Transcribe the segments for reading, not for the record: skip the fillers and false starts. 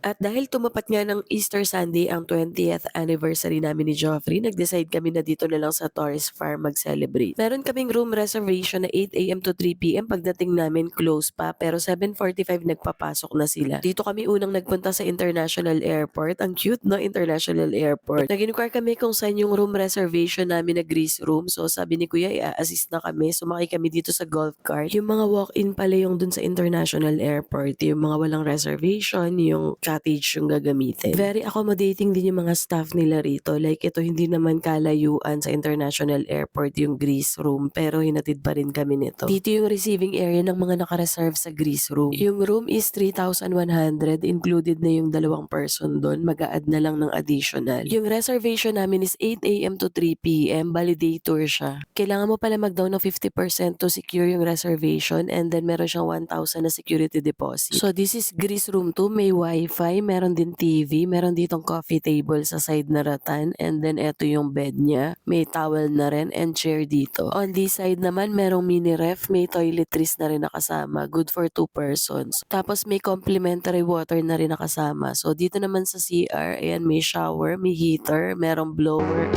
At dahil tumapat nga ng Easter Sunday ang 20th anniversary namin ni Joffrey, nag-decide kami na dito na lang sa Torres Farm mag-celebrate. Meron kaming room reservation na 8 AM to 3 PM, pagdating namin close pa pero 7:45 nagpapasok na sila. Dito kami unang nagpunta sa International Airport. Ang cute, no? International Airport. Nag-inquire kami kung saan yung room reservation namin na Greece room. So sabi ni Kuya, i-assist na kami. Sumakay kami dito sa golf cart. Yung mga walk-in pala yung dun sa International Airport. Yung mga walang reservation, yung cottage yung gagamitin. Very accommodating din yung mga staff nila rito. Like ito, hindi naman kalayuan sa International Airport yung Greece room, pero hinatid pa rin kami nito. Dito yung receiving area ng mga naka-reserve sa Greece room. Yung room is 3,100, included na yung 2 person doon. Mag-a-add na lang ng additional. Yung reservation namin is 8 AM to 3 PM, bali day tour siya. Kailangan mo pala mag-down ng 50% to secure yung reservation, and then meron siyang 1,000 na security deposit. So this is Greece room 2, may wifi, meron din TV, meron ditong coffee table sa side na ratan, and then eto yung bed niya. May towel na rin and chair dito. On this side naman, merong mini ref, may toiletries na rin nakasama, good for 2 persons. Tapos may complimentary water na rin nakasama. So dito naman sa CR, ayan, may shower, may heater, merong blower.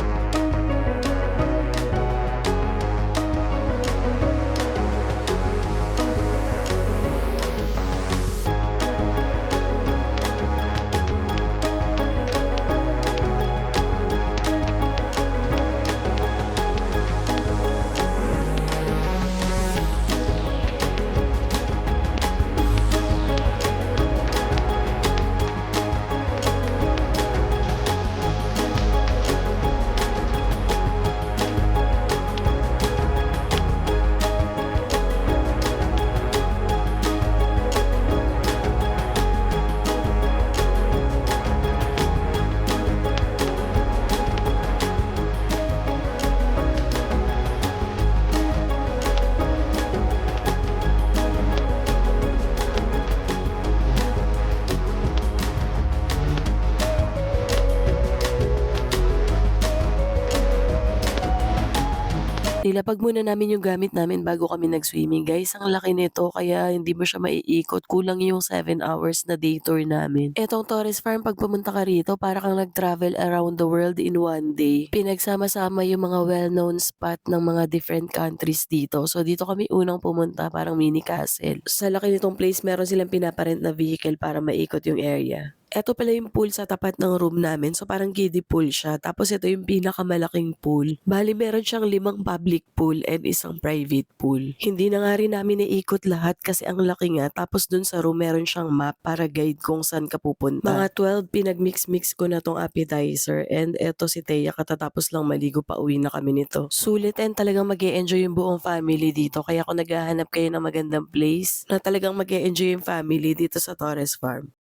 Nilapag muna namin yung gamit namin bago kami nag-swimming. Guys, ang laki nito kaya hindi mo siya maiikot. Kulang yung 7 hours na day tour namin. Etong Torres Farm, pag pumunta ka rito, para kang nag-travel around the world in one day. Pinagsama-sama yung mga well-known spot ng mga different countries dito. So dito kami unang pumunta, parang mini castle. Sa laki nitong place, meron silang pinaparent na vehicle para maikot yung area. Eto pala yung pool sa tapat ng room namin. So parang kiddie pool siya. Tapos ito yung pinakamalaking pool. Bali meron siyang 5 public pool and isang private pool. Hindi na nga rin namin naikot lahat kasi ang laki nga. Tapos dun sa room meron siyang map para guide kung saan ka pupunta. Mga 12 pinagmix-mix ko na tong appetizer, and eto si Thea, katatapos lang maligo, pa uwi na kami nito. Sulit, and talagang mag-e-enjoy yung buong family dito. Kaya kung naghahanap kayo ng magandang place na talagang mag-e-enjoy yung family dito sa Torres Farm,